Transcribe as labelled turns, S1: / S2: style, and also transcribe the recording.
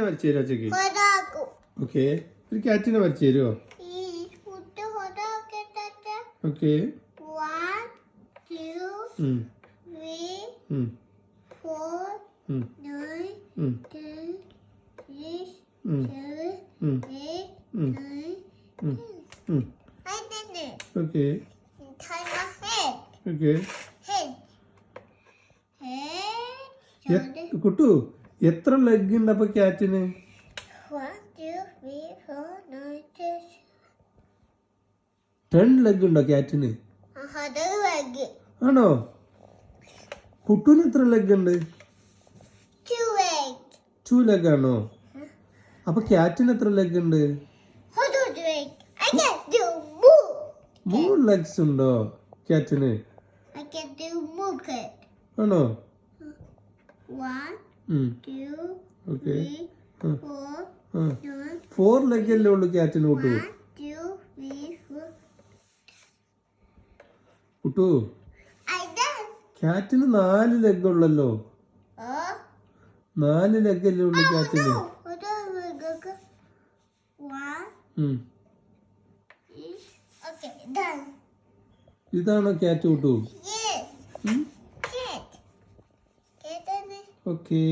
S1: വരച്ചു തരുമോ ചേക്ക്? ഓക്കെ, ഒരു ക്യാറ്റിനെ വരച്ചു തരുമോ? Okay.
S2: 1 2 3 4 9 10 11 12 I did it.
S1: Okay.
S2: Tie my head.
S1: Okay.
S2: Head. Head.
S1: Kuttu, എത്ര ലെഗ് ഉണ്ട് അപ്പൊ ക്യാറ്റിന്?
S2: 1 2 3 4 9 10.
S1: 10 ലെഗ് ഉണ്ടോ ക്യാറ്റിന്?
S2: leg.
S1: ആണോ? കുട്ടുവിന് എത്ര ലെഗ് ഉണ്ട്?
S2: 2 leg.
S1: 2 ലെഗ് ആണോ? അപ്പൊ ക്യാറ്റിന് എത്ര ലെഗ് ഉണ്ട്?
S2: 4 leg. I can do move.
S1: 3 legs ഉണ്ടോ ക്യാറ്റിന്?
S2: I can do move it.
S1: ആണോ?
S2: 1 2
S1: Okay.
S2: 3 4 9
S1: 4 ലെഗ് അല്ലേ ഉള്ളൂ ക്യാറ്റിന് കുട്ടു?
S2: 1 2 3 4.
S1: Kuttu,
S2: I done.
S1: ക്യാറ്റിന് 4 ലെഗ് ഉള്ളല്ലോ. 4 ലെഗ് അല്ലേ ഉള്ളൂ ക്യാറ്റിന്?
S2: 1 Okay, done.
S1: ഇതാണോ cat Kuttu?
S2: Yes. Cat. Cat.
S1: Okay.